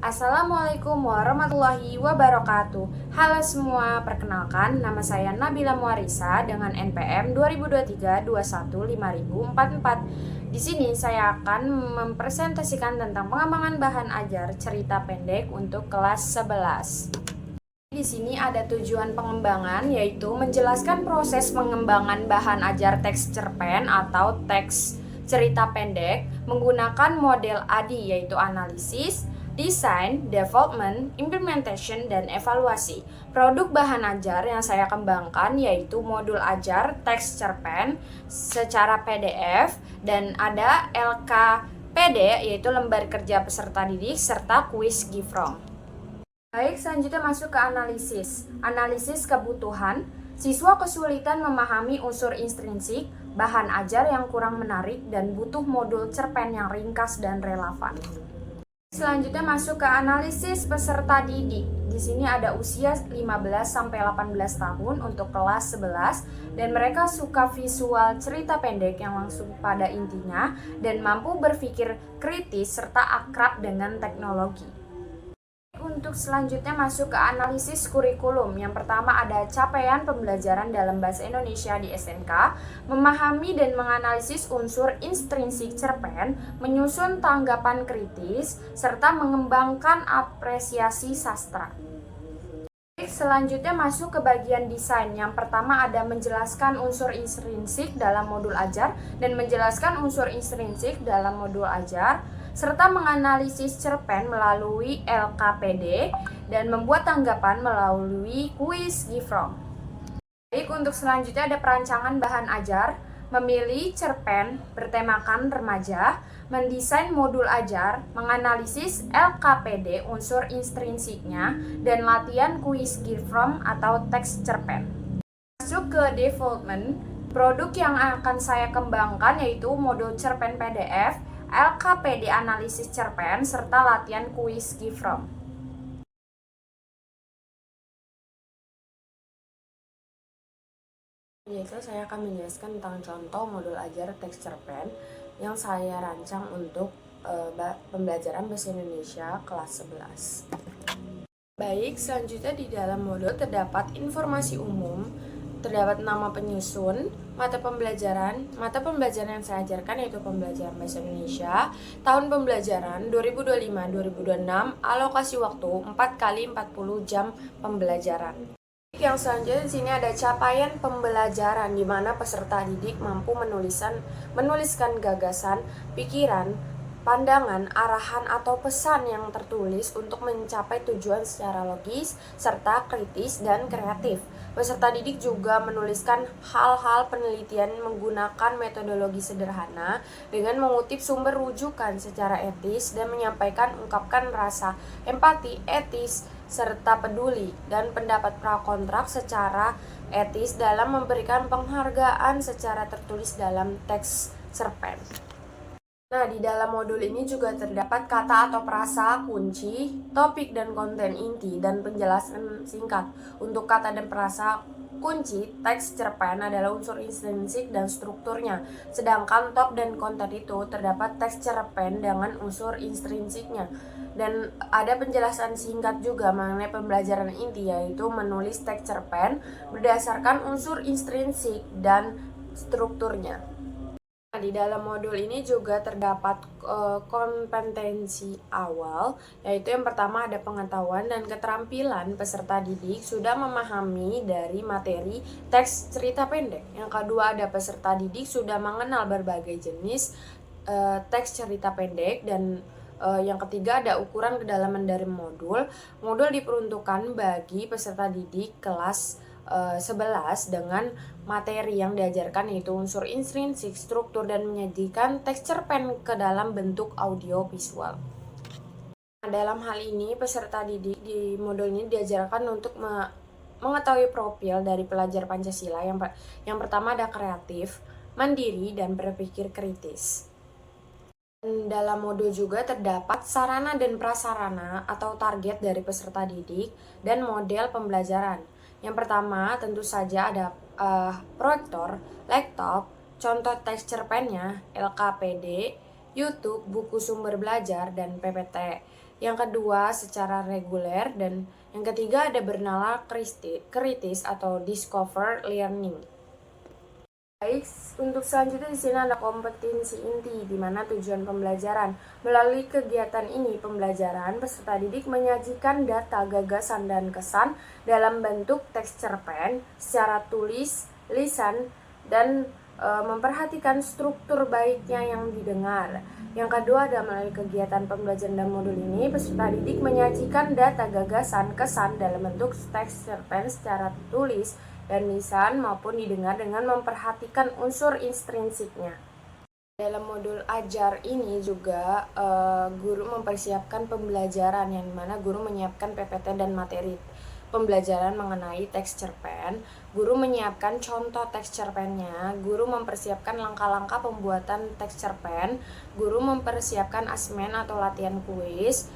Assalamualaikum warahmatullahi wabarakatuh. Halo semua, perkenalkan nama saya Nabila Muarisa dengan NPM 2023-21-5044. Di sini saya akan mempresentasikan tentang pengembangan bahan ajar cerita pendek untuk kelas 11. Di sini ada tujuan pengembangan, yaitu menjelaskan proses pengembangan bahan ajar teks cerpen atau teks cerita pendek menggunakan model ADI, yaitu analisis, design, development, implementation, dan evaluasi. Produk bahan ajar yang saya kembangkan yaitu modul ajar teks cerpen secara PDF dan ada LKPD, yaitu lembar kerja peserta didik, serta kuis Gifrong. Baik, selanjutnya masuk ke analisis. Analisis kebutuhan. Siswa kesulitan memahami unsur intrinsik, bahan ajar yang kurang menarik, dan butuh modul cerpen yang ringkas dan relevan. Selanjutnya masuk ke analisis peserta didik. Di sini ada usia 15 sampai 18 tahun untuk kelas 11 dan mereka suka visual cerita pendek yang langsung pada intinya dan mampu berpikir kritis serta akrab dengan teknologi. Untuk selanjutnya masuk ke analisis kurikulum. Yang pertama ada capaian pembelajaran dalam bahasa Indonesia di SMK, memahami dan menganalisis unsur intrinsik cerpen, menyusun tanggapan kritis, serta mengembangkan apresiasi sastra. Selanjutnya masuk ke bagian desain. Yang pertama ada menjelaskan unsur intrinsik dalam modul ajar dan menjelaskan unsur intrinsik dalam modul ajar, serta menganalisis cerpen melalui LKPD dan membuat tanggapan melalui kuis Gifrong. Baik, untuk selanjutnya ada perancangan bahan ajar, memilih cerpen bertemakan remaja, mendesain modul ajar, menganalisis LKPD unsur intrinsiknya, dan latihan kuis Gifrong atau teks cerpen. Masuk ke development, produk yang akan saya kembangkan yaitu modul cerpen PDF, LKPD analisis cerpen, serta latihan kuis Gifrong. Yaitu saya akan menjelaskan tentang contoh modul ajar teks cerpen yang saya rancang untuk pembelajaran bahasa Indonesia kelas 11. Baik, selanjutnya di dalam modul terdapat informasi umum, terdapat nama penyusun, mata pembelajaran yang saya ajarkan yaitu pembelajaran bahasa Indonesia, tahun pembelajaran 2025-2026, alokasi waktu 4 kali 40 jam pembelajaran. Yang selanjutnya di sini ada capaian pembelajaran di mana peserta didik mampu menuliskan gagasan, pikiran, pandangan, arahan, atau pesan yang tertulis untuk mencapai tujuan secara logis, serta kritis dan kreatif. Peserta didik juga menuliskan hal-hal penelitian menggunakan metodologi sederhana dengan mengutip sumber rujukan secara etis dan ungkapkan rasa empati, etis, serta peduli dan pendapat prakontrak secara etis dalam memberikan penghargaan secara tertulis dalam teks cerpen. Nah, di dalam modul ini juga terdapat kata atau frasa kunci, topik dan konten inti, dan penjelasan singkat. Untuk kata dan frasa kunci, teks cerpen adalah unsur intrinsik dan strukturnya. Sedangkan top dan konten itu terdapat teks cerpen dengan unsur intrinsiknya. Dan ada penjelasan singkat juga mengenai pembelajaran inti, yaitu menulis teks cerpen berdasarkan unsur intrinsik dan strukturnya. Di dalam modul ini juga terdapat kompetensi awal, yaitu yang pertama ada pengetahuan dan keterampilan peserta didik sudah memahami dari materi teks cerita pendek. Yang kedua ada peserta didik sudah mengenal berbagai jenis teks cerita pendek, dan yang ketiga ada ukuran kedalaman dari modul. Modul diperuntukkan bagi peserta didik kelas 11 dengan materi yang diajarkan yaitu unsur intrinsik, struktur, dan menyajikan teks cerpen ke dalam bentuk audio visual. Nah, dalam hal ini peserta didik di modul ini diajarkan untuk mengetahui profil dari pelajar Pancasila. Yang pertama ada kreatif, mandiri, dan berpikir kritis. Dalam modul juga terdapat sarana dan prasarana atau target dari peserta didik dan model pembelajaran. Yang pertama tentu saja ada proyektor, laptop, contoh teks cerpennya, LKPD, YouTube, buku sumber belajar, dan PPT. Yang kedua secara reguler, dan yang ketiga ada bernalar kritis atau discover learning. Baik, untuk selanjutnya di sini ada kompetensi inti, di mana tujuan pembelajaran. Melalui kegiatan ini, pembelajaran peserta didik menyajikan data, gagasan, dan kesan dalam bentuk teks cerpen secara tulis, lisan, dan memperhatikan struktur baiknya yang didengar. Yang kedua ada melalui kegiatan pembelajaran dalam modul ini, peserta didik menyajikan data, gagasan, kesan dalam bentuk teks cerpen secara tulis dan lisan maupun didengar dengan memperhatikan unsur intrinsiknya. Dalam modul ajar ini juga guru mempersiapkan pembelajaran, yang dimana guru menyiapkan PPT dan materi pembelajaran mengenai teks cerpen. Guru menyiapkan contoh teks cerpennya, guru mempersiapkan langkah-langkah pembuatan teks cerpen, guru mempersiapkan asesmen atau latihan kuis,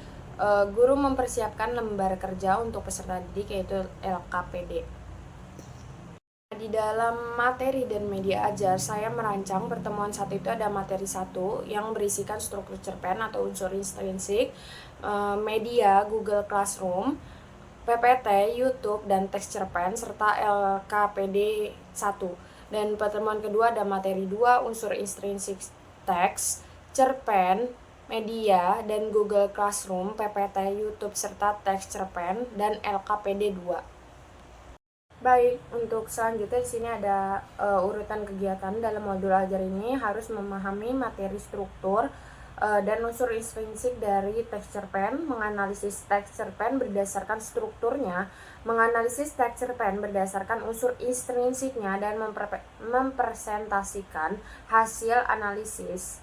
guru mempersiapkan lembar kerja untuk peserta didik yaitu LKPD. Di dalam materi dan media ajar, saya merancang pertemuan satu itu ada materi 1 yang berisikan struktur cerpen atau unsur intrinsik, media Google Classroom, PPT, YouTube, dan teks cerpen, serta LKPD 1. Dan pertemuan kedua ada materi 2, unsur intrinsik teks, cerpen, media, dan Google Classroom, PPT, YouTube, serta teks cerpen, dan LKPD 2. Baik, untuk selanjutnya di sini ada urutan kegiatan dalam modul ajar ini harus memahami materi struktur dan unsur intrinsik dari teks cerpen, menganalisis teks cerpen berdasarkan strukturnya, menganalisis teks cerpen berdasarkan unsur intrinsiknya, dan mempresentasikan hasil analisis.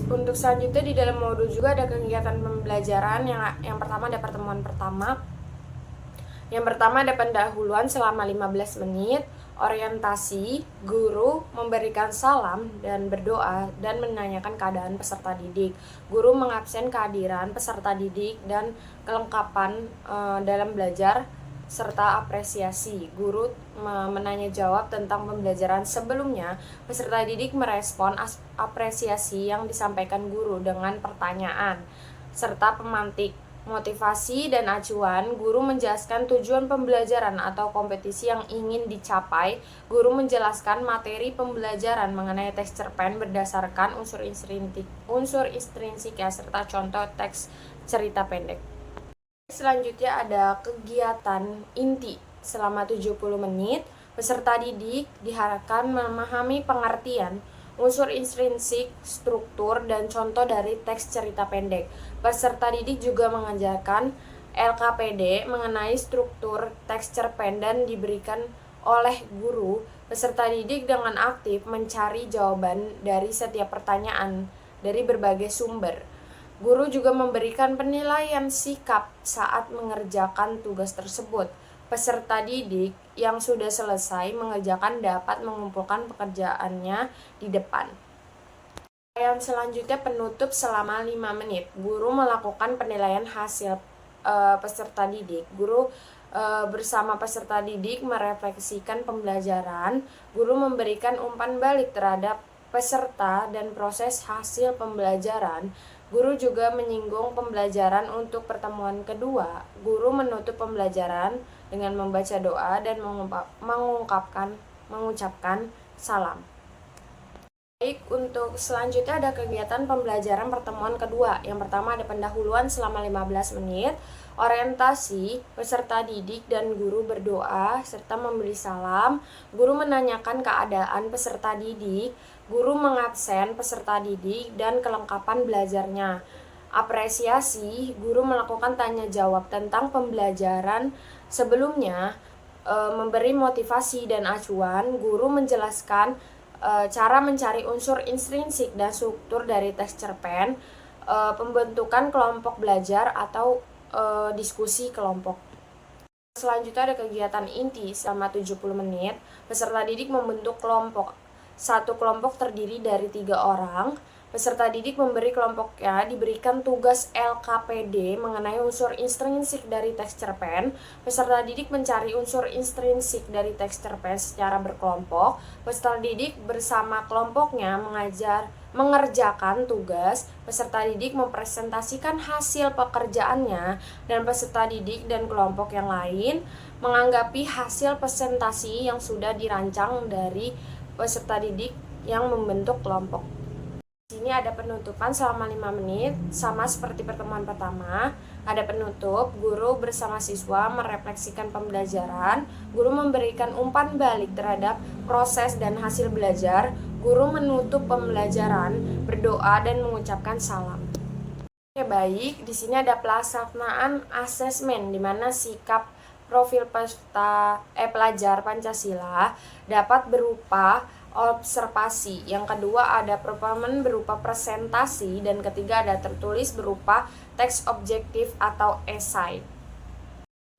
Untuk selanjutnya di dalam modul juga ada kegiatan pembelajaran yang pertama ada pertemuan pertama. Yang pertama ada pendahuluan selama 15 menit, orientasi, guru memberikan salam dan berdoa dan menanyakan keadaan peserta didik. Guru mengabsen kehadiran peserta didik dan kelengkapan dalam belajar serta apresiasi. Guru menanya jawab tentang pembelajaran sebelumnya. Peserta didik merespon apresiasi yang disampaikan guru dengan pertanyaan serta pemantik. Motivasi dan acuan, guru menjelaskan tujuan pembelajaran atau kompetisi yang ingin dicapai. Guru menjelaskan materi pembelajaran mengenai teks cerpen berdasarkan unsur intrinsik ya, serta contoh teks cerita pendek. Selanjutnya ada kegiatan inti selama 70 menit. Peserta didik diharapkan memahami pengertian unsur intrinsik, struktur, dan contoh dari teks cerita pendek. Peserta didik juga mengajarkan LKPD mengenai struktur teks cerpen dan diberikan oleh guru. Peserta didik dengan aktif mencari jawaban dari setiap pertanyaan dari berbagai sumber. Guru juga memberikan penilaian sikap saat mengerjakan tugas tersebut. Peserta didik yang sudah selesai mengerjakan dapat mengumpulkan pekerjaannya di depan. Yang selanjutnya penutup selama 5 menit. Guru melakukan penilaian hasil peserta didik. Guru bersama peserta didik merefleksikan pembelajaran. Guru memberikan umpan balik terhadap peserta dan proses hasil pembelajaran. Guru juga menyinggung pembelajaran untuk pertemuan kedua. Guru menutup pembelajaran dengan membaca doa dan mengucapkan salam. Baik, untuk selanjutnya ada kegiatan pembelajaran pertemuan kedua. Yang pertama ada pendahuluan selama 15 menit, orientasi, peserta didik dan guru berdoa serta memberi salam. Guru menanyakan keadaan peserta didik, guru mengabsen peserta didik dan kelengkapan belajarnya. Apresiasi, guru melakukan tanya jawab tentang pembelajaran sebelumnya, memberi motivasi dan acuan. Guru menjelaskan cara mencari unsur intrinsik dan struktur dari teks cerpen, pembentukan kelompok belajar atau diskusi kelompok. Selanjutnya ada kegiatan inti selama 70 menit. Peserta didik membentuk kelompok. Satu kelompok terdiri dari 3 orang. Peserta didik memberi kelompoknya diberikan tugas LKPD mengenai unsur intrinsik dari teks cerpen. Peserta didik mencari unsur intrinsik dari teks cerpen secara berkelompok. Peserta didik bersama kelompoknya mengerjakan tugas, peserta didik mempresentasikan hasil pekerjaannya, dan peserta didik dan kelompok yang lain menanggapi hasil presentasi yang sudah dirancang dari peserta didik yang membentuk kelompok. Di sini ada penutupan selama 5 menit, sama seperti pertemuan pertama. Ada penutup, guru bersama siswa merefleksikan pembelajaran, guru memberikan umpan balik terhadap proses dan hasil belajar, guru menutup pembelajaran, berdoa, dan mengucapkan salam. Oke, baik. Di sini ada pelaksanaan asesmen di mana sikap profil pelajar Pancasila dapat berupa observasi. Yang kedua ada performan berupa presentasi, dan ketiga ada tertulis berupa teks objektif atau esai.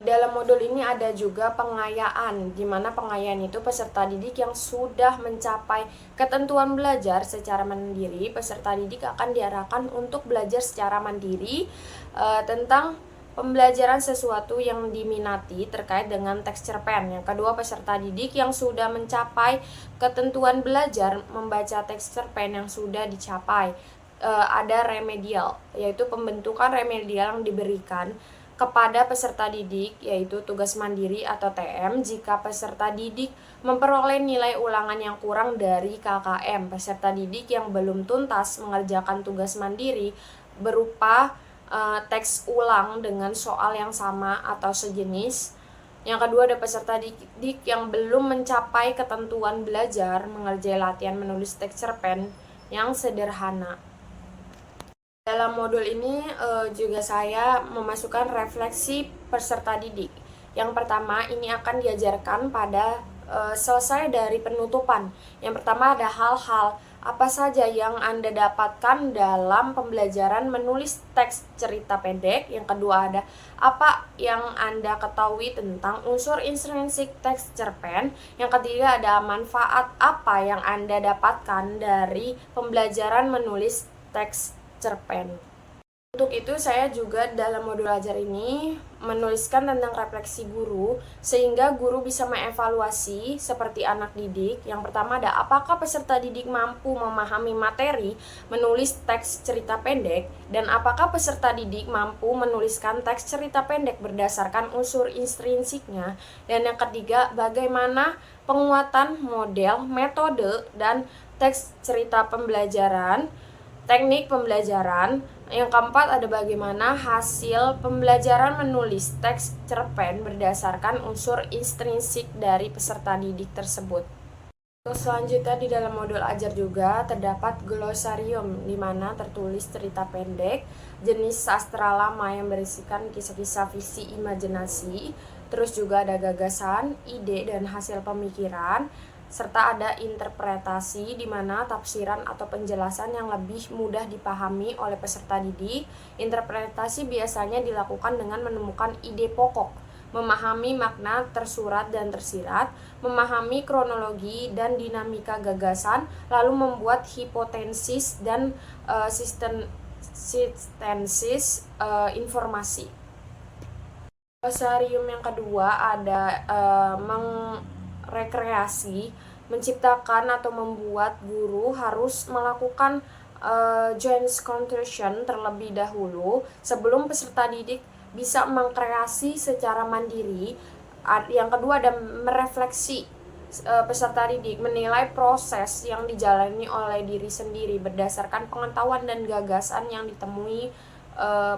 Dalam modul ini ada juga pengayaan, di mana pengayaan itu peserta didik yang sudah mencapai ketentuan belajar secara mandiri. Peserta didik akan diarahkan untuk belajar secara mandiri tentang pembelajaran sesuatu yang diminati terkait dengan teks cerpen. Yang kedua, peserta didik yang sudah mencapai ketentuan belajar membaca teks cerpen yang sudah dicapai. Ada remedial, yaitu pembentukan remedial yang diberikan kepada peserta didik, yaitu tugas mandiri atau TM, jika peserta didik memperoleh nilai ulangan yang kurang dari KKM. Peserta didik yang belum tuntas mengerjakan tugas mandiri berupa teks ulang dengan soal yang sama atau sejenis. Yang kedua ada peserta didik yang belum mencapai ketentuan belajar mengerjakan latihan menulis teks cerpen yang sederhana. Dalam modul ini juga saya memasukkan refleksi peserta didik. Yang pertama, ini akan diajarkan pada selesai dari penutupan. Yang pertama ada hal-hal apa saja yang Anda dapatkan dalam pembelajaran menulis teks cerita pendek. Yang kedua ada apa yang Anda ketahui tentang unsur intrinsik teks cerpen. Yang ketiga ada manfaat apa yang Anda dapatkan dari pembelajaran menulis teks cerpen. Untuk itu saya juga dalam modul ajar ini menuliskan tentang refleksi guru, sehingga guru bisa mengevaluasi seperti anak didik. Yang pertama ada apakah peserta didik mampu memahami materi menulis teks cerita pendek, dan apakah peserta didik mampu menuliskan teks cerita pendek berdasarkan unsur intrinsiknya. Dan yang ketiga, bagaimana penguatan model, metode, dan teks cerita pembelajaran, teknik pembelajaran. Yang keempat ada bagaimana hasil pembelajaran menulis teks cerpen berdasarkan unsur intrinsik dari peserta didik tersebut. Untuk selanjutnya di dalam modul ajar juga terdapat glosarium, di mana tertulis cerita pendek jenis sastra lama yang berisikan kisah-kisah visi imajinasi. Terus juga ada gagasan, ide, dan hasil pemikiran, serta ada interpretasi, di mana tafsiran atau penjelasan yang lebih mudah dipahami oleh peserta didik. Interpretasi biasanya dilakukan dengan menemukan ide pokok, memahami makna tersurat dan tersirat, memahami kronologi dan dinamika gagasan, lalu membuat hipotesis dan sintesis informasi. Glosarium yang kedua ada rekreasi, menciptakan atau membuat guru harus melakukan joint conclusion terlebih dahulu sebelum peserta didik bisa mengkreasi secara mandiri. Yang kedua ada merefleksi, peserta didik menilai proses yang dijalani oleh diri sendiri berdasarkan pengetahuan dan gagasan yang ditemui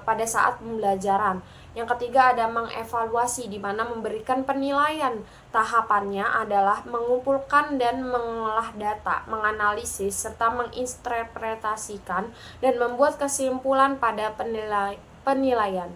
pada saat pembelajaran. Yang ketiga ada mengevaluasi, di mana memberikan penilaian. Tahapannya adalah mengumpulkan dan mengolah data, menganalisis, serta menginterpretasikan dan membuat kesimpulan pada penilaian.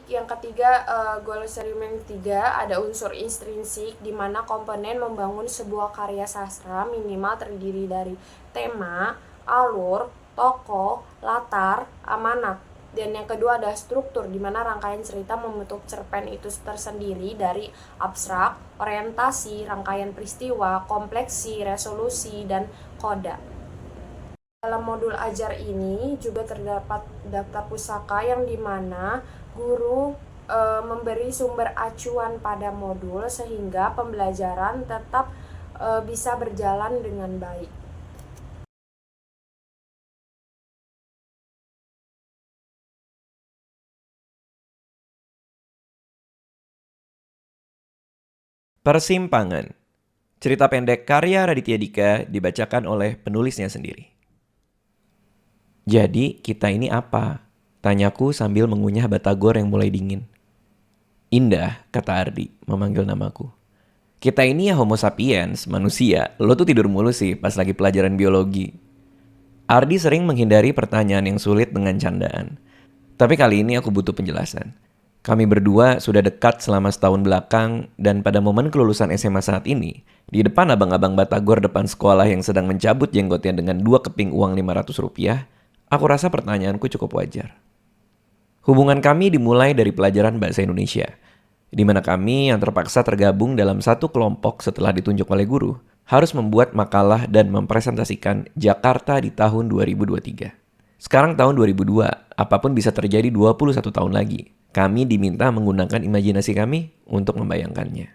Yang ketiga, glosarium yang ketiga ada unsur intrinsik, di mana komponen membangun sebuah karya sastra minimal terdiri dari tema, alur, tokoh, latar, amanat. Dan yang kedua ada struktur, di mana rangkaian cerita membentuk cerpen itu tersendiri dari abstrak, orientasi, rangkaian peristiwa, kompleksi, resolusi, dan koda. Dalam modul ajar ini juga terdapat daftar pusaka, yang dimana guru memberi sumber acuan pada modul sehingga pembelajaran tetap bisa berjalan dengan baik. Persimpangan. Cerita pendek karya Raditya Dika dibacakan oleh penulisnya sendiri. Jadi, kita ini apa? Tanyaku sambil mengunyah batagor yang mulai dingin. Indah, kata Ardi, memanggil namaku. Kita ini ya Homo sapiens, manusia. Lo tuh tidur mulu sih pas lagi pelajaran biologi. Ardi sering menghindari pertanyaan yang sulit dengan candaan. Tapi kali ini aku butuh penjelasan. Kami berdua sudah dekat selama setahun belakang dan pada momen kelulusan SMA saat ini, di depan abang-abang batagor depan sekolah yang sedang mencabut jenggotnya dengan 2 keping uang 500 rupiah, aku rasa pertanyaanku cukup wajar. Hubungan kami dimulai dari pelajaran bahasa Indonesia, di mana kami yang terpaksa tergabung dalam satu kelompok setelah ditunjuk oleh guru, harus membuat makalah dan mempresentasikan Jakarta di tahun 2023. Sekarang tahun 2002, apapun bisa terjadi 21 tahun lagi. Kami diminta menggunakan imajinasi kami untuk membayangkannya.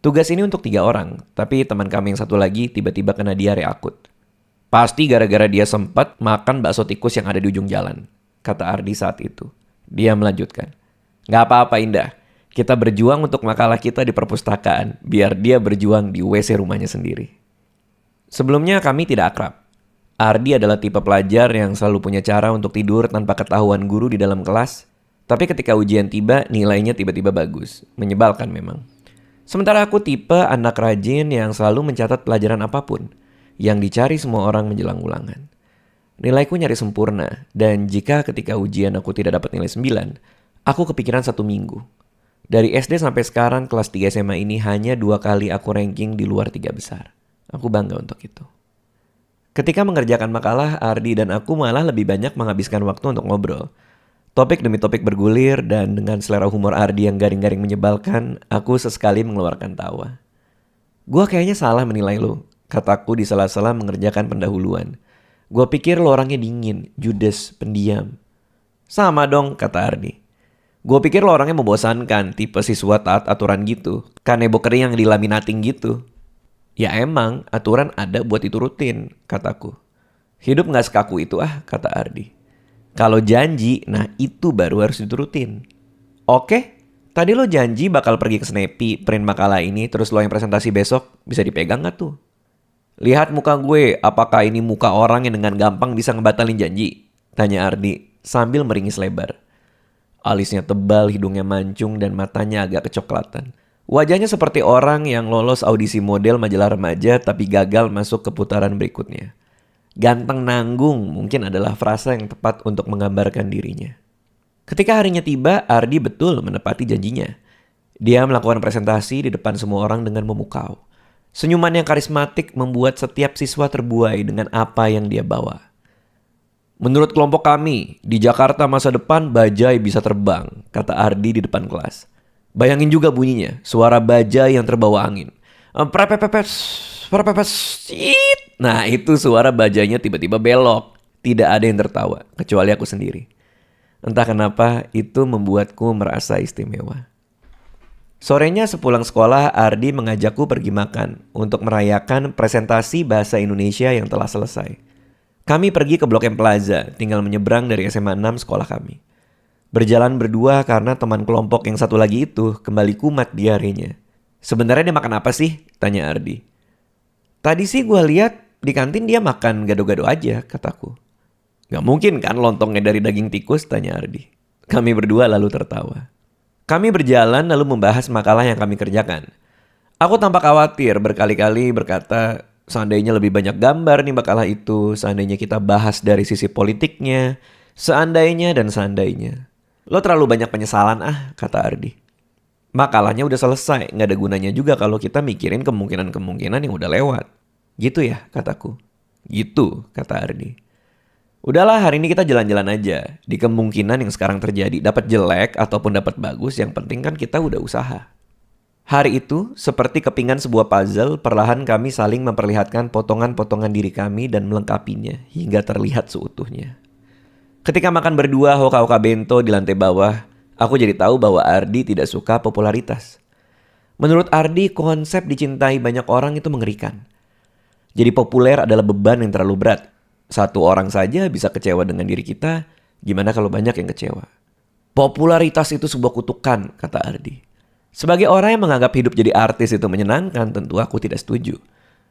Tugas ini untuk 3 orang, tapi teman kami yang satu lagi tiba-tiba kena diare akut. Pasti gara-gara dia sempat makan bakso tikus yang ada di ujung jalan, kata Ardi saat itu. Dia melanjutkan, "Gak apa-apa Indah, kita berjuang untuk makalah kita di perpustakaan, biar dia berjuang di WC rumahnya sendiri." Sebelumnya kami tidak akrab. Ardi adalah tipe pelajar yang selalu punya cara untuk tidur tanpa ketahuan guru di dalam kelas. Tapi ketika ujian tiba, nilainya tiba-tiba bagus. Menyebalkan memang. Sementara aku tipe anak rajin yang selalu mencatat pelajaran apapun yang dicari semua orang menjelang ulangan. Nilaiku nyari sempurna, dan jika ketika ujian aku tidak dapat nilai 9, aku kepikiran 1 minggu. Dari SD sampai sekarang kelas 3 SMA ini hanya 2 kali aku ranking di luar 3 besar. Aku bangga untuk itu. Ketika mengerjakan makalah, Ardi dan aku malah lebih banyak menghabiskan waktu untuk ngobrol. Topik demi topik bergulir dan dengan selera humor Ardi yang garing-garing menyebalkan, aku sesekali mengeluarkan tawa. Gua kayaknya salah menilai lo, kataku di sela-sela mengerjakan pendahuluan. Gua pikir lo orangnya dingin, judes, pendiam. Sama dong, kata Ardi. Gua pikir lo orangnya membosankan, tipe siswa taat aturan gitu. Kanebo kering yang dilaminating gitu. Ya emang, aturan ada buat diturutin, kataku. Hidup gak sekaku itu kata Ardi. Kalau janji, nah itu baru harus diturutin. Oke, tadi lo janji bakal pergi ke Snappy, print makalah ini, terus lo yang presentasi besok, bisa dipegang gak tuh? Lihat muka gue, apakah ini muka orang yang dengan gampang bisa ngebatalin janji? Tanya Ardi sambil meringis lebar. Alisnya tebal, hidungnya mancung, dan matanya agak kecoklatan. Wajahnya seperti orang yang lolos audisi model majalah remaja tapi gagal masuk ke putaran berikutnya. Ganteng nanggung mungkin adalah frasa yang tepat untuk menggambarkan dirinya. Ketika harinya tiba, Ardi betul menepati janjinya. Dia melakukan presentasi di depan semua orang dengan memukau. Senyuman yang karismatik membuat setiap siswa terbuai dengan apa yang dia bawa. Menurut kelompok kami, di Jakarta masa depan bajai bisa terbang, kata Ardi di depan kelas. Bayangin juga bunyinya, suara bajai yang terbawa angin. Nah itu suara bajanya tiba-tiba belok. Tidak ada yang tertawa, kecuali aku sendiri. Entah kenapa itu membuatku merasa istimewa. Sorenya sepulang sekolah, Ardi mengajakku pergi makan untuk merayakan presentasi bahasa Indonesia yang telah selesai. Kami pergi ke Blok M Plaza, tinggal menyeberang dari SMA 6 sekolah kami. Berjalan berdua karena teman kelompok yang satu lagi itu kembali kumat diarenya. Sebenarnya dia makan apa sih? Tanya Ardi. Tadi sih gue lihat di kantin dia makan gado-gado aja, kataku. Gak mungkin kan lontongnya dari daging tikus, tanya Ardi. Kami berdua lalu tertawa. Kami berjalan lalu membahas makalah yang kami kerjakan. Aku tampak khawatir berkali-kali berkata, seandainya lebih banyak gambar nih makalah itu, seandainya kita bahas dari sisi politiknya, seandainya dan seandainya. Lo terlalu banyak penyesalan kata Ardi. Makalahnya udah selesai, gak ada gunanya juga kalau kita mikirin kemungkinan-kemungkinan yang udah lewat. Gitu ya, kataku. Gitu, kata Ardi. Udahlah, hari ini kita jalan-jalan aja. Di kemungkinan yang sekarang terjadi, dapat jelek ataupun dapat bagus, yang penting kan kita udah usaha. Hari itu, seperti kepingan sebuah puzzle, perlahan kami saling memperlihatkan potongan-potongan diri kami dan melengkapinya hingga terlihat seutuhnya. Ketika makan berdua hoka-hoka bento di lantai bawah, aku jadi tahu bahwa Ardi tidak suka popularitas. Menurut Ardi, konsep dicintai banyak orang itu mengerikan. Jadi populer adalah beban yang terlalu berat. Satu orang saja bisa kecewa dengan diri kita, gimana kalau banyak yang kecewa? Popularitas itu sebuah kutukan, kata Ardi. Sebagai orang yang menganggap hidup jadi artis itu menyenangkan, tentu aku tidak setuju.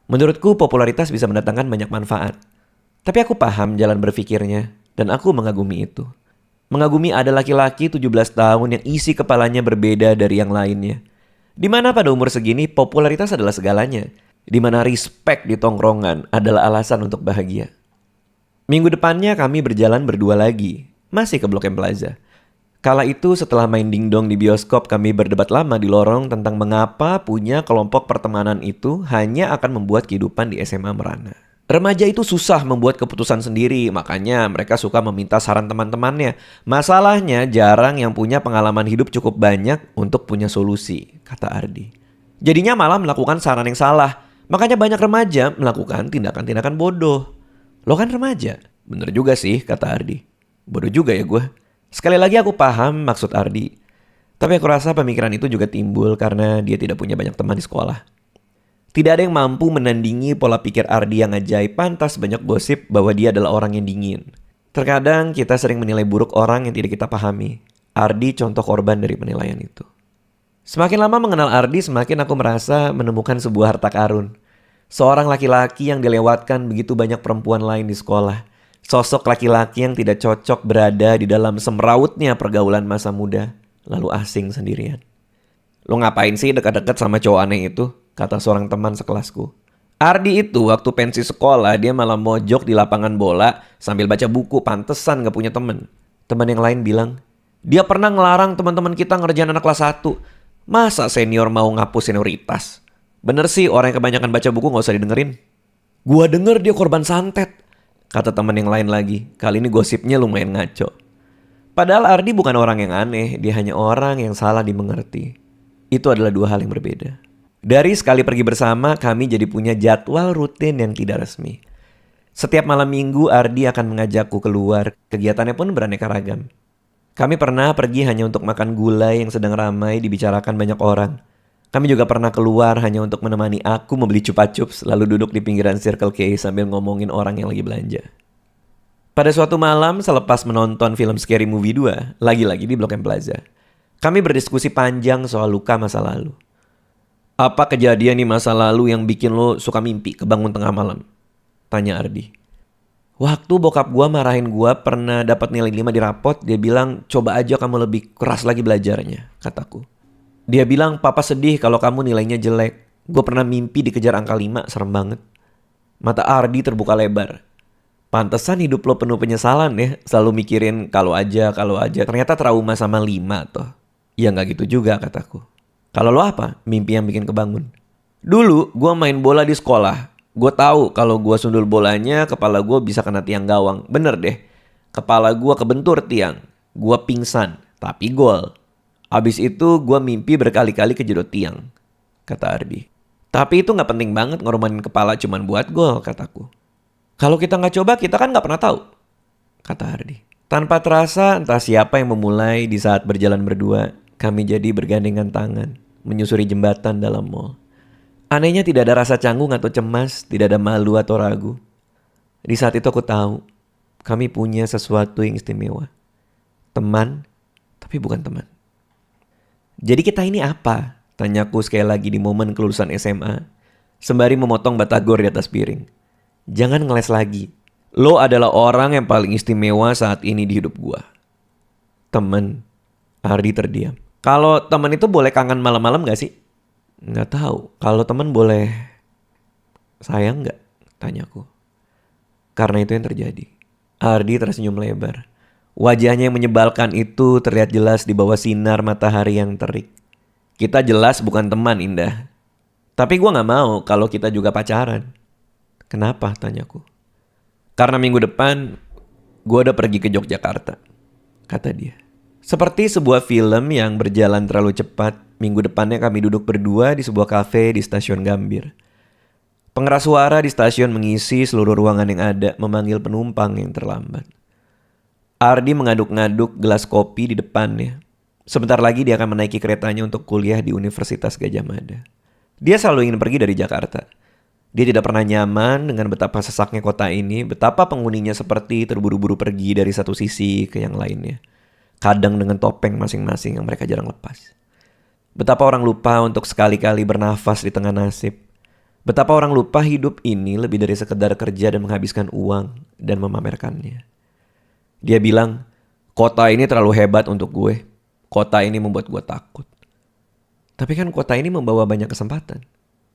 Menurutku popularitas bisa mendatangkan banyak manfaat. Tapi aku paham jalan berpikirnya, dan aku mengagumi itu. Mengagumi ada laki-laki 17 tahun yang isi kepalanya berbeda dari yang lainnya. Di mana pada umur segini popularitas adalah segalanya. Di mana respect di tongkrongan adalah alasan untuk bahagia. Minggu depannya kami berjalan berdua lagi, masih ke Blok M Plaza. Kala itu setelah main dingdong di bioskop, kami berdebat lama di lorong tentang mengapa punya kelompok pertemanan itu hanya akan membuat kehidupan di SMA merana. Remaja itu susah membuat keputusan sendiri, makanya mereka suka meminta saran teman-temannya. Masalahnya jarang yang punya pengalaman hidup cukup banyak untuk punya solusi, kata Ardi. Jadinya malah melakukan saran yang salah, makanya banyak remaja melakukan tindakan-tindakan bodoh. Lo kan remaja? Bener juga sih, kata Ardi. Bodoh juga ya gue. Sekali lagi aku paham maksud Ardi. Tapi aku rasa pemikiran itu juga timbul karena dia tidak punya banyak teman di sekolah. Tidak ada yang mampu menandingi pola pikir Ardi yang ajaib, pantas banyak gosip bahwa dia adalah orang yang dingin. Terkadang kita sering menilai buruk orang yang tidak kita pahami. Ardi contoh korban dari penilaian itu. Semakin lama mengenal Ardi, semakin aku merasa menemukan sebuah harta karun. Seorang laki-laki yang dilewatkan begitu banyak perempuan lain di sekolah. Sosok laki-laki yang tidak cocok berada di dalam semrautnya pergaulan masa muda, lalu asing sendirian. Lo ngapain sih dekat-dekat sama cowok aneh itu? Kata seorang teman sekelasku. Ardi itu waktu pensi sekolah dia malah mojok di lapangan bola sambil baca buku, pantesan gak punya temen. Teman yang lain bilang, dia pernah ngelarang teman-teman kita ngerjain anak kelas 1. Masa senior mau ngapus senioritas? Bener sih orang yang kebanyakan baca buku gak usah didengerin. Gua denger dia korban santet, kata teman yang lain lagi. Kali ini gosipnya lumayan ngaco. Padahal Ardi bukan orang yang aneh, dia hanya orang yang salah dimengerti. Itu adalah dua hal yang berbeda. Dari sekali pergi bersama, kami jadi punya jadwal rutin yang tidak resmi. Setiap malam minggu Ardi akan mengajakku keluar, kegiatannya pun beraneka ragam. Kami pernah pergi hanya untuk makan gulai yang sedang ramai dibicarakan banyak orang. Kami juga pernah keluar hanya untuk menemani aku membeli Chupa Chups, lalu duduk di pinggiran Circle K sambil ngomongin orang yang lagi belanja. Pada suatu malam selepas menonton film Scary Movie 2, lagi-lagi di Blok M Plaza, kami berdiskusi panjang soal luka masa lalu. Apa kejadian di masa lalu yang bikin lo suka mimpi kebangun tengah malam? Tanya Ardi. Waktu bokap gua marahin gua pernah dapat nilai 5 di rapot, dia bilang coba aja kamu lebih keras lagi belajarnya, kataku. Dia bilang papa sedih kalau kamu nilainya jelek. Gue pernah mimpi dikejar angka 5, serem banget. Mata Ardi terbuka lebar. Pantesan hidup lo penuh penyesalan ya, selalu mikirin kalau aja. Ternyata trauma sama 5 toh. Ya gak gitu juga kataku. Kalau lo apa mimpi yang bikin kebangun? Dulu gue main bola di sekolah. Gue tahu kalau gue sundul bolanya kepala gue bisa kena tiang gawang. Bener deh, kepala gue kebentur tiang. Gue pingsan, tapi gol. Abis itu gue mimpi berkali-kali kejedot tiang, kata Ardi. Tapi itu gak penting banget ngorbanin kepala cuman buat gol, kataku. Kalau kita gak coba kita kan gak pernah tahu, kata Ardi. Tanpa terasa entah siapa yang memulai di saat berjalan berdua, kami jadi bergandengan tangan, menyusuri jembatan dalam mall. Anehnya tidak ada rasa canggung atau cemas, tidak ada malu atau ragu. Di saat itu aku tahu, kami punya sesuatu yang istimewa. Teman, tapi bukan teman. Jadi kita ini apa? Tanyaku sekali lagi di momen kelulusan SMA. Sembari memotong batagor di atas piring. Jangan ngeles lagi. Lo adalah orang yang paling istimewa saat ini di hidup gua. Temen. Ardi terdiam. Kalau temen itu boleh kangen malam-malam gak sih? Gak tahu. Kalau temen boleh sayang gak? Tanyaku. Karena itu yang terjadi. Ardi tersenyum lebar. Wajahnya yang menyebalkan itu terlihat jelas di bawah sinar matahari yang terik. Kita jelas bukan teman, Indah. Tapi gue gak mau kalau kita juga pacaran. Kenapa? Tanyaku. Karena minggu depan gue udah pergi ke Yogyakarta, kata dia. Seperti sebuah film yang berjalan terlalu cepat, minggu depannya kami duduk berdua di sebuah kafe di stasiun Gambir. Pengeras suara di stasiun mengisi seluruh ruangan yang ada, memanggil penumpang yang terlambat. Ardi mengaduk-ngaduk gelas kopi di depannya. Sebentar lagi dia akan menaiki keretanya untuk kuliah di Universitas Gadjah Mada. Dia selalu ingin pergi dari Jakarta. Dia tidak pernah nyaman dengan betapa sesaknya kota ini, betapa penghuninya seperti terburu-buru pergi dari satu sisi ke yang lainnya. Kadang dengan topeng masing-masing yang mereka jarang lepas. Betapa orang lupa untuk sekali-kali bernafas di tengah nasib. Betapa orang lupa hidup ini lebih dari sekedar kerja dan menghabiskan uang dan memamerkannya. Dia bilang, kota ini terlalu hebat untuk gue. Kota ini membuat gue takut. Tapi kan kota ini membawa banyak kesempatan.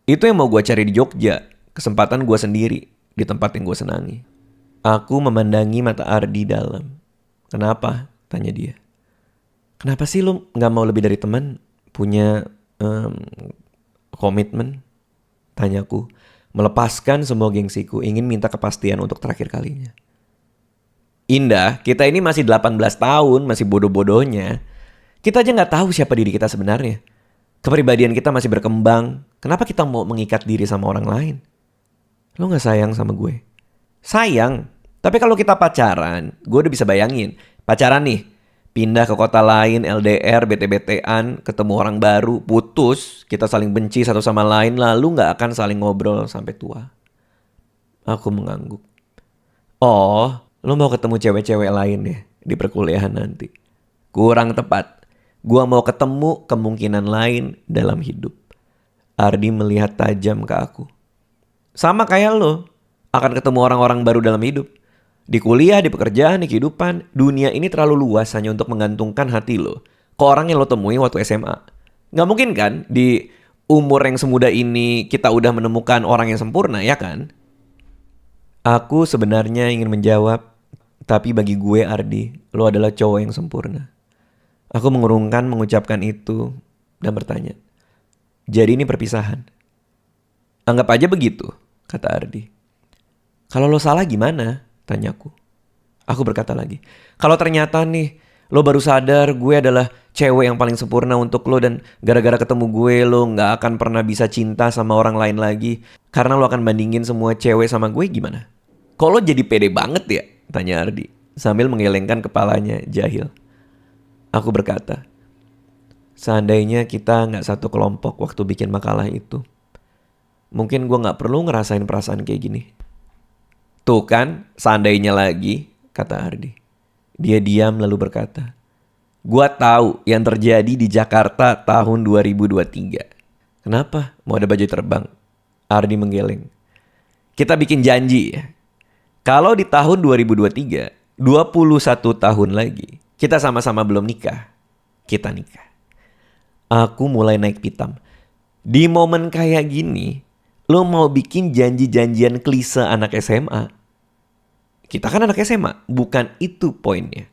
Itu yang mau gue cari di Jogja. Kesempatan gue sendiri di tempat yang gue senangi. Aku memandangi mata Ardi dalam. Kenapa? Tanya dia. Kenapa sih lo gak mau lebih dari teman? Punya komitmen? Tanyaku, melepaskan semua gengsiku, ingin minta kepastian untuk terakhir kalinya. Indah, kita ini masih 18 tahun, masih bodoh-bodohnya. Kita aja gak tahu siapa diri kita sebenarnya. Kepribadian kita masih berkembang. Kenapa kita mau mengikat diri sama orang lain? Lo gak sayang sama gue? Sayang. Tapi kalau kita pacaran, gue udah bisa bayangin. Pacaran nih, pindah ke kota lain, LDR, bete-betean, ketemu orang baru, putus, kita saling benci satu sama lain, lalu gak akan saling ngobrol sampai tua. Aku mengangguk. Oh, lo mau ketemu cewek-cewek lain ya di perkuliahan nanti? Kurang tepat. Gua mau ketemu kemungkinan lain dalam hidup. Ardi melihat tajam ke aku. Sama kayak lo, akan ketemu orang-orang baru dalam hidup. Di kuliah, di pekerjaan, di kehidupan, dunia ini terlalu luas hanya untuk menggantungkan hati lo ke orang yang lo temui waktu SMA. Gak mungkin kan di umur yang semuda ini kita udah menemukan orang yang sempurna, ya kan? Aku sebenarnya ingin menjawab, tapi bagi gue Ardi, lo adalah cowok yang sempurna. Aku mengurungkan mengucapkan itu dan bertanya, jadi ini perpisahan? Anggap aja begitu, kata Ardi. Kalau lo salah gimana? Tanyaku. Aku berkata lagi, kalau ternyata nih lo baru sadar gue adalah cewek yang paling sempurna untuk lo dan gara-gara ketemu gue lo gak akan pernah bisa cinta sama orang lain lagi karena lo akan bandingin semua cewek sama gue, gimana? Kok lo jadi pede banget ya? Tanya Ardi sambil menggelengkan kepalanya jahil. Aku berkata, seandainya kita gak satu kelompok waktu bikin makalah itu, mungkin gue gak perlu ngerasain perasaan kayak gini. Tuh kan, seandainya lagi, kata Ardi. Dia diam lalu berkata, gua tahu yang terjadi di Jakarta tahun 2023. Kenapa? Mau ada baju terbang? Ardi menggeleng. Kita bikin janji ya. Kalau di tahun 2023, 21 tahun lagi, kita sama-sama belum nikah. Kita nikah. Aku mulai naik pitam. Di momen kayak gini, lo mau bikin janji-janjian klise anak SMA. Kita kan anak SMA, bukan itu poinnya.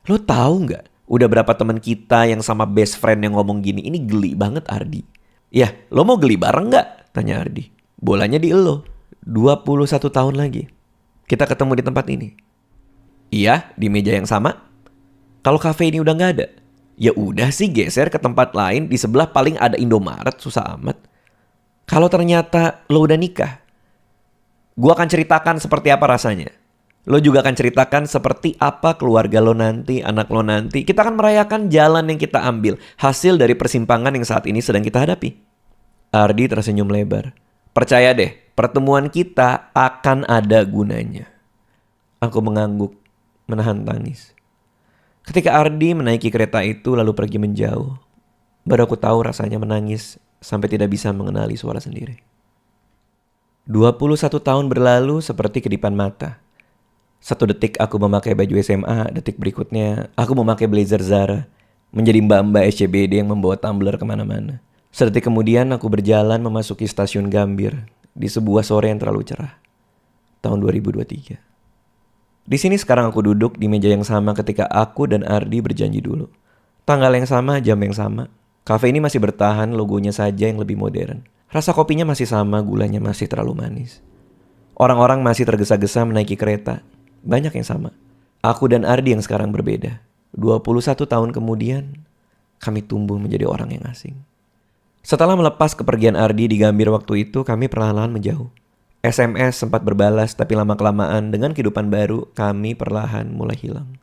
Lo tahu nggak? Udah berapa teman kita yang sama best friend yang ngomong gini? Ini geli banget Ardi. Ya, lo mau geli bareng nggak? Tanya Ardi. Bolanya di lo. 21 tahun lagi. Kita ketemu di tempat ini. Iya, di meja yang sama. Kalau kafe ini udah nggak ada, ya udah sih geser ke tempat lain. Di sebelah paling ada Indomaret, susah amat. Kalau ternyata lo udah nikah, gue akan ceritakan seperti apa rasanya. Lo juga akan ceritakan seperti apa keluarga lo nanti, anak lo nanti. Kita akan merayakan jalan yang kita ambil, hasil dari persimpangan yang saat ini sedang kita hadapi. Ardi tersenyum lebar. Percaya deh, pertemuan kita akan ada gunanya. Aku mengangguk, menahan tangis. Ketika Ardi menaiki kereta itu lalu pergi menjauh, baru aku tahu rasanya menangis sampai tidak bisa mengenali suara sendiri. 21 tahun berlalu seperti kedipan mata. Satu detik aku memakai baju SMA, detik berikutnya aku memakai blazer Zara, menjadi mbak-mbak SCBD yang membawa tumbler kemana-mana. Sedetik kemudian aku berjalan memasuki stasiun Gambir di sebuah sore yang terlalu cerah. Tahun 2023. Di sini sekarang aku duduk di meja yang sama ketika aku dan Ardi berjanji dulu. Tanggal yang sama, jam yang sama. Kafe ini masih bertahan, logonya saja yang lebih modern. Rasa kopinya masih sama, gulanya masih terlalu manis. Orang-orang masih tergesa-gesa menaiki kereta. Banyak yang sama. Aku dan Ardi yang sekarang berbeda. 21 tahun kemudian, kami tumbuh menjadi orang yang asing. Setelah melepas kepergian Ardi di Gambir waktu itu, kami perlahan-lahan menjauh. SMS sempat berbalas, tapi lama-kelamaan dengan kehidupan baru, kami perlahan mulai hilang.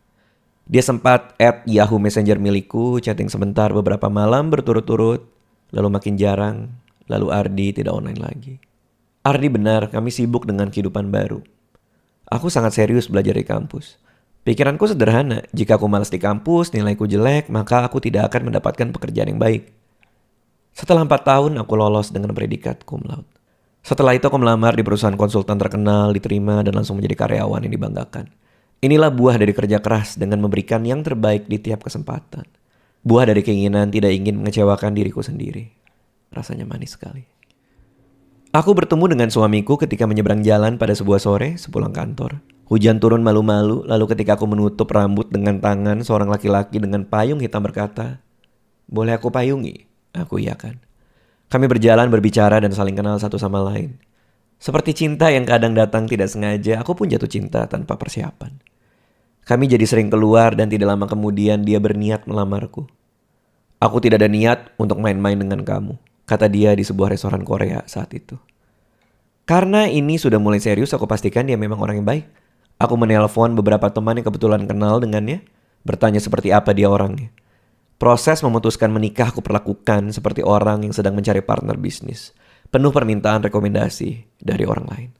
Dia sempat add Yahoo Messenger milikku, chatting sebentar beberapa malam berturut-turut, lalu makin jarang, lalu Ardi tidak online lagi. Ardi benar, kami sibuk dengan kehidupan baru. Aku sangat serius belajar di kampus. Pikiranku sederhana, jika aku malas di kampus, nilaiku jelek, maka aku tidak akan mendapatkan pekerjaan yang baik. Setelah 4 tahun aku lolos dengan predikat cum laude. Setelah itu aku melamar di perusahaan konsultan terkenal, diterima dan langsung menjadi karyawan yang dibanggakan. Inilah buah dari kerja keras dengan memberikan yang terbaik di tiap kesempatan. Buah dari keinginan tidak ingin mengecewakan diriku sendiri. Rasanya manis sekali. Aku bertemu dengan suamiku ketika menyeberang jalan pada sebuah sore sepulang kantor. Hujan turun malu-malu, lalu ketika aku menutup rambut dengan tangan, seorang laki-laki dengan payung hitam berkata, "Boleh aku payungi?" Aku iyakan. Kami berjalan berbicara dan saling kenal satu sama lain. Seperti cinta yang kadang datang tidak sengaja, aku pun jatuh cinta tanpa persiapan. Kami jadi sering keluar dan tidak lama kemudian dia berniat melamarku. "Aku tidak ada niat untuk main-main dengan kamu," kata dia di sebuah restoran Korea saat itu. Karena ini sudah mulai serius, aku pastikan dia memang orang yang baik. Aku menelpon beberapa teman yang kebetulan kenal dengannya, bertanya seperti apa dia orangnya. Proses memutuskan menikah aku perlakukan seperti orang yang sedang mencari partner bisnis, penuh permintaan rekomendasi dari orang lain.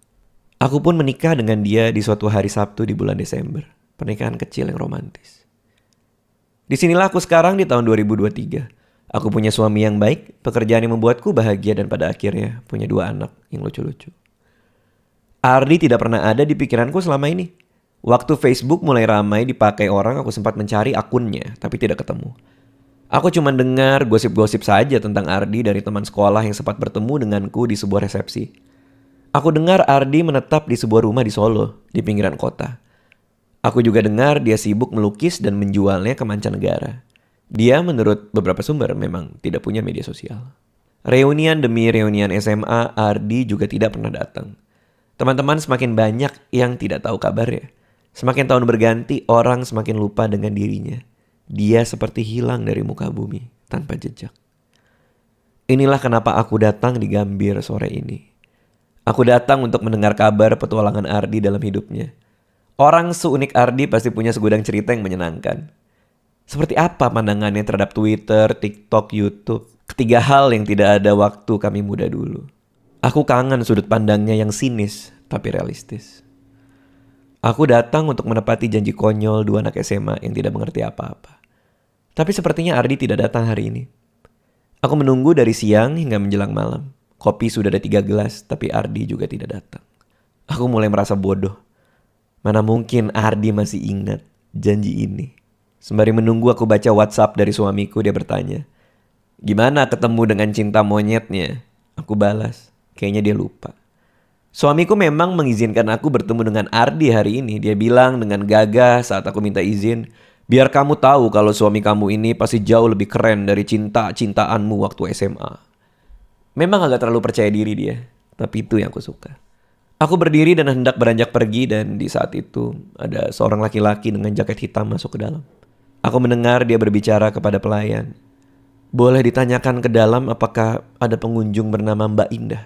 Aku pun menikah dengan dia di suatu hari Sabtu di bulan Desember, pernikahan kecil yang romantis. Disinilah aku sekarang di tahun 2023. Aku punya suami yang baik, pekerjaan yang membuatku bahagia dan pada akhirnya punya 2 anak yang lucu-lucu. Ardi tidak pernah ada di pikiranku selama ini. Waktu Facebook mulai ramai dipakai orang, aku sempat mencari akunnya, tapi tidak ketemu. Aku cuma dengar gosip-gosip saja tentang Ardi dari teman sekolah yang sempat bertemu denganku di sebuah resepsi. Aku dengar Ardi menetap di sebuah rumah di Solo, di pinggiran kota. Aku juga dengar dia sibuk melukis dan menjualnya ke mancanegara. Dia menurut beberapa sumber memang tidak punya media sosial. Reunian demi reunian SMA, Ardi juga tidak pernah datang. Teman-teman semakin banyak yang tidak tahu kabarnya. Semakin tahun berganti, orang semakin lupa dengan dirinya. Dia seperti hilang dari muka bumi tanpa jejak. Inilah kenapa aku datang di Gambir sore ini. Aku datang untuk mendengar kabar petualangan Ardi dalam hidupnya. Orang seunik Ardi pasti punya segudang cerita yang menyenangkan. Seperti apa pandangannya terhadap Twitter, TikTok, YouTube? Ketiga hal yang tidak ada waktu kami muda dulu. Aku kangen sudut pandangnya yang sinis tapi realistis. Aku datang untuk menepati janji konyol 2 anak SMA yang tidak mengerti apa-apa. Tapi sepertinya Ardi tidak datang hari ini. Aku menunggu dari siang hingga menjelang malam. Kopi sudah ada 3 gelas, tapi Ardi juga tidak datang. Aku mulai merasa bodoh. Mana mungkin Ardi masih ingat janji ini. Sembari menunggu aku baca WhatsApp dari suamiku, dia bertanya, "Gimana ketemu dengan cinta monyetnya?" Aku balas, kayaknya dia lupa. Suamiku memang mengizinkan aku bertemu dengan Ardi hari ini. Dia bilang dengan gagah saat aku minta izin, "Biar kamu tahu kalau suami kamu ini pasti jauh lebih keren dari cinta-cintaanmu waktu SMA." Memang agak terlalu percaya diri dia, tapi itu yang aku suka. Aku berdiri dan hendak beranjak pergi dan di saat itu ada seorang laki-laki dengan jaket hitam masuk ke dalam. Aku mendengar dia berbicara kepada pelayan. "Boleh ditanyakan ke dalam apakah ada pengunjung bernama Mbak Indah?"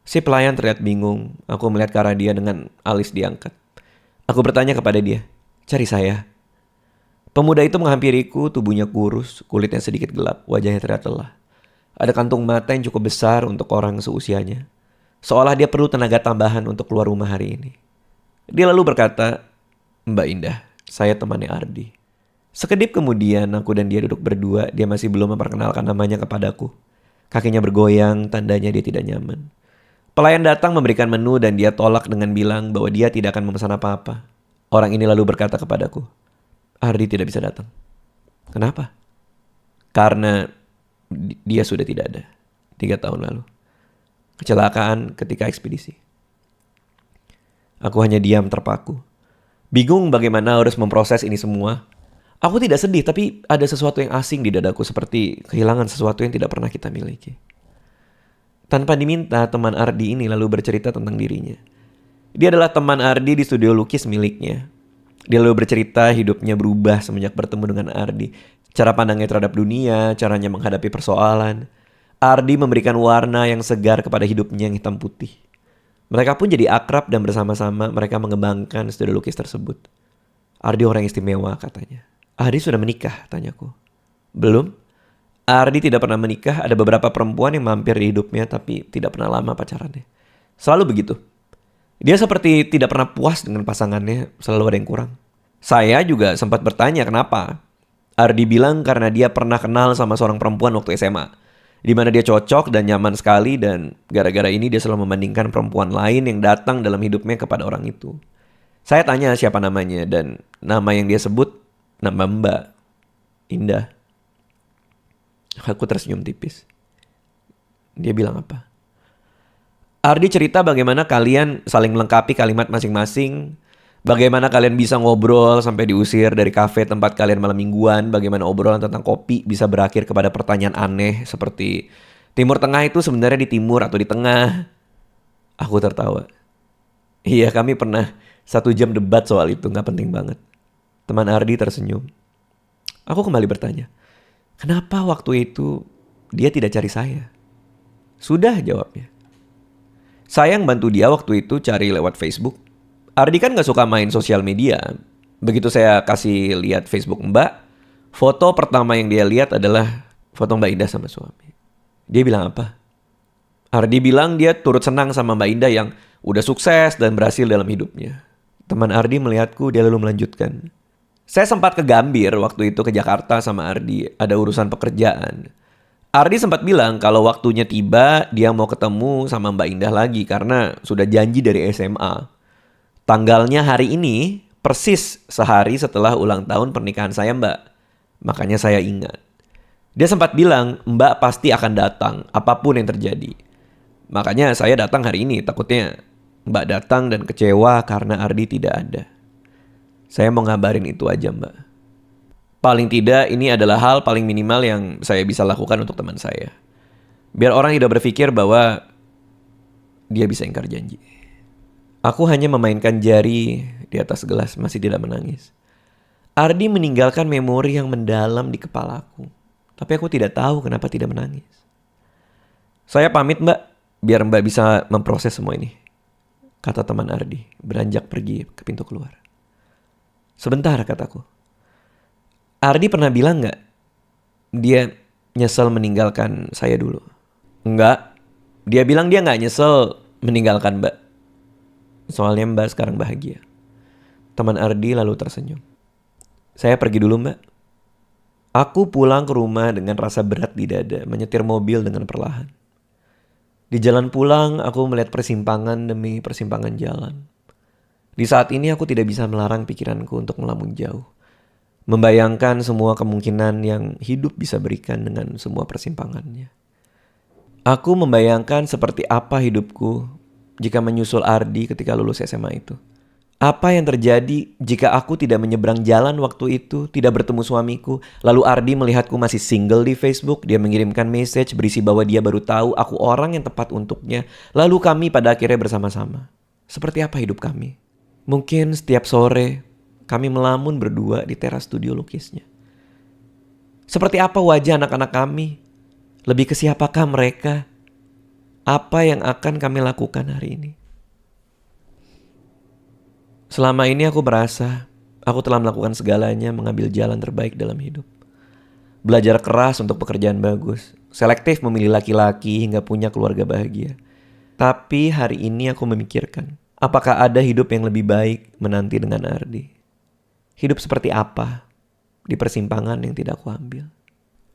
Si pelayan terlihat bingung. Aku melihat ke arah dia dengan alis diangkat. Aku bertanya kepada dia, "Cari saya?" Pemuda itu menghampiriku, tubuhnya kurus, kulitnya sedikit gelap, wajahnya terlihat lelah. Ada kantung mata yang cukup besar untuk orang seusianya. Seolah dia perlu tenaga tambahan untuk keluar rumah hari ini. Dia lalu berkata, "Mbak Indah, saya temannya Ardi." Sekedip kemudian aku dan dia duduk berdua. Dia masih belum memperkenalkan namanya kepadaku. Kakinya bergoyang, tandanya dia tidak nyaman. Pelayan datang memberikan menu dan dia tolak dengan bilang bahwa dia tidak akan memesan apa-apa. Orang ini lalu berkata kepadaku, "Ardi tidak bisa datang." "Kenapa?" "Karena dia sudah tidak ada 3 tahun lalu. Kecelakaan ketika ekspedisi." Aku hanya diam terpaku. Bingung bagaimana harus memproses ini semua. Aku tidak sedih, tapi ada sesuatu yang asing di dadaku, seperti kehilangan sesuatu yang tidak pernah kita miliki. Tanpa diminta, teman Ardi ini lalu bercerita tentang dirinya. Dia adalah teman Ardi di studio lukis miliknya. Dia lalu bercerita hidupnya berubah semenjak bertemu dengan Ardi. Cara pandangnya terhadap dunia, caranya menghadapi persoalan. Ardi memberikan warna yang segar kepada hidupnya yang hitam putih. Mereka pun jadi akrab dan bersama-sama mereka mengembangkan studio lukis tersebut. "Ardi orang istimewa," katanya. "Ardi sudah menikah?" tanyaku. "Belum. Ardi tidak pernah menikah. Ada beberapa perempuan yang mampir di hidupnya, tapi tidak pernah lama pacarannya. Selalu begitu. Dia seperti tidak pernah puas dengan pasangannya, selalu ada yang kurang." Saya juga sempat bertanya kenapa. Ardi bilang karena dia pernah kenal sama seorang perempuan waktu SMA. Di mana dia cocok dan nyaman sekali, dan gara-gara ini dia selalu membandingkan perempuan lain yang datang dalam hidupnya kepada orang itu. Saya tanya siapa namanya, dan nama yang dia sebut nama Mbak Indah. Aku tersenyum tipis. Dia bilang apa? Ardi cerita bagaimana kalian saling melengkapi kalimat masing-masing. Bagaimana kalian bisa ngobrol sampai diusir dari kafe tempat kalian malam mingguan. Bagaimana obrolan tentang kopi bisa berakhir kepada pertanyaan aneh seperti Timur Tengah itu sebenarnya di timur atau di tengah. Aku tertawa. Iya, kami pernah 1 jam debat soal itu, gak penting banget. Teman Ardi tersenyum. Aku kembali bertanya, kenapa waktu itu dia tidak cari saya? Sudah, jawabnya. Saya yang bantu dia waktu itu cari lewat Facebook. Ardi kan gak suka main sosial media. Begitu saya kasih lihat Facebook Mbak, foto pertama yang dia lihat adalah foto Mbak Indah sama suami. Dia bilang apa? Ardi bilang dia turut senang sama Mbak Indah yang udah sukses dan berhasil dalam hidupnya. Teman Ardi melihatku, dia lalu melanjutkan. Saya sempat ke Gambir waktu itu ke Jakarta sama Ardi, ada urusan pekerjaan. Ardi sempat bilang kalau waktunya tiba dia mau ketemu sama Mbak Indah lagi karena sudah janji dari SMA. Tanggalnya hari ini persis sehari setelah ulang tahun pernikahan saya Mbak. Makanya saya ingat. Dia sempat bilang Mbak pasti akan datang apapun yang terjadi. Makanya saya datang hari ini, takutnya Mbak datang dan kecewa karena Ardi tidak ada. Saya mau ngabarin itu aja Mbak. Paling tidak ini adalah hal paling minimal yang saya bisa lakukan untuk teman saya. Biar orang tidak berpikir bahwa dia bisa ingkar janji. Aku hanya memainkan jari di atas gelas, masih tidak menangis. Ardi meninggalkan memori yang mendalam di kepalaku. Tapi aku tidak tahu kenapa tidak menangis. Saya pamit Mbak, biar Mbak bisa memproses semua ini, kata teman Ardi, beranjak pergi ke pintu keluar. Sebentar, kataku. Ardi pernah bilang gak dia nyesel meninggalkan saya dulu? Enggak. Dia bilang dia gak nyesel meninggalkan Mbak. Soalnya Mbak sekarang bahagia. Teman Ardi lalu tersenyum. Saya pergi dulu Mbak. Aku pulang ke rumah dengan rasa berat di dada, menyetir mobil dengan perlahan. Di jalan pulang aku melihat persimpangan demi persimpangan jalan. Di saat ini aku tidak bisa melarang pikiranku untuk melamun jauh. Membayangkan semua kemungkinan yang hidup bisa berikan dengan semua persimpangannya. Aku membayangkan seperti apa hidupku jika menyusul Ardi ketika lulus SMA itu. Apa yang terjadi jika aku tidak menyeberang jalan waktu itu, tidak bertemu suamiku, lalu Ardi melihatku masih single di Facebook, dia mengirimkan message berisi bahwa dia baru tahu aku orang yang tepat untuknya, lalu kami pada akhirnya bersama-sama. Seperti apa hidup kami? Mungkin setiap sore kami melamun berdua di teras studio lukisnya. Seperti apa wajah anak-anak kami? Lebih ke siapakah mereka? Apa yang akan kami lakukan hari ini? Selama ini aku merasa aku telah melakukan segalanya, mengambil jalan terbaik dalam hidup. Belajar keras untuk pekerjaan bagus, selektif memilih laki-laki hingga punya keluarga bahagia. Tapi hari ini aku memikirkan, apakah ada hidup yang lebih baik menanti dengan Ardi? Hidup seperti apa di persimpangan yang tidak aku ambil?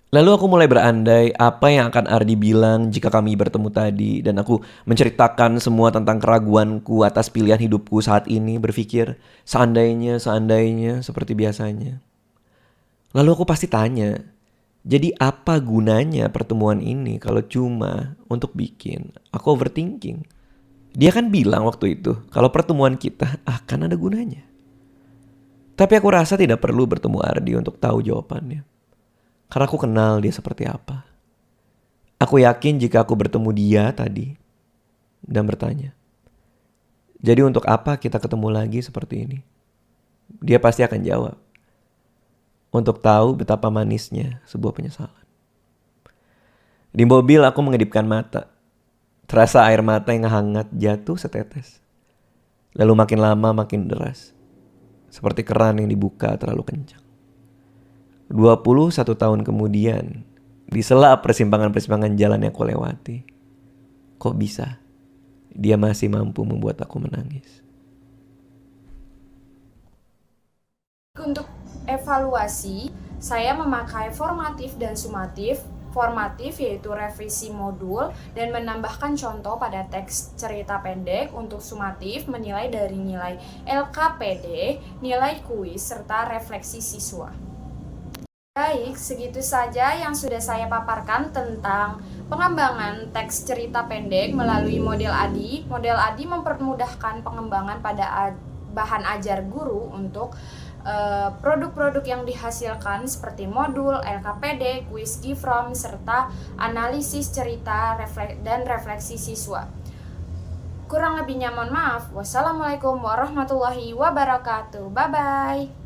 Lalu aku mulai berandai apa yang akan Ardi bilang jika kami bertemu tadi, dan aku menceritakan semua tentang keraguanku atas pilihan hidupku saat ini, berpikir seandainya seperti biasanya. Lalu aku pasti tanya, jadi apa gunanya pertemuan ini kalau cuma untuk bikin aku overthinking? Dia kan bilang waktu itu kalau pertemuan kita akan ada gunanya. Tapi aku rasa tidak perlu bertemu Ardi untuk tahu jawabannya. Karena aku kenal dia seperti apa. Aku yakin jika aku bertemu dia tadi dan bertanya, jadi untuk apa kita ketemu lagi seperti ini? Dia pasti akan jawab, untuk tahu betapa manisnya sebuah penyesalan. Di mobil aku mengedipkan mata. Terasa air mata yang hangat jatuh setetes. Lalu makin lama makin deras. Seperti keran yang dibuka terlalu kencang. 21 tahun kemudian, di sela persimpangan-persimpangan jalan yang aku lewati, kok bisa dia masih mampu membuat aku menangis? Untuk evaluasi, saya memakai formatif dan sumatif formatif yaitu revisi modul, dan menambahkan contoh pada teks cerita pendek. Untuk sumatif menilai dari nilai LKPD, nilai kuis, serta refleksi siswa. Baik, segitu saja yang sudah saya paparkan tentang pengembangan teks cerita pendek melalui model ADI. Model ADI mempermudahkan pengembangan pada bahan ajar guru untuk produk-produk yang dihasilkan seperti modul, LKPD, kuis GIFROM, serta analisis cerita dan refleksi siswa. Kurang lebihnya mohon maaf. Wassalamualaikum warahmatullahi wabarakatuh. Bye-bye.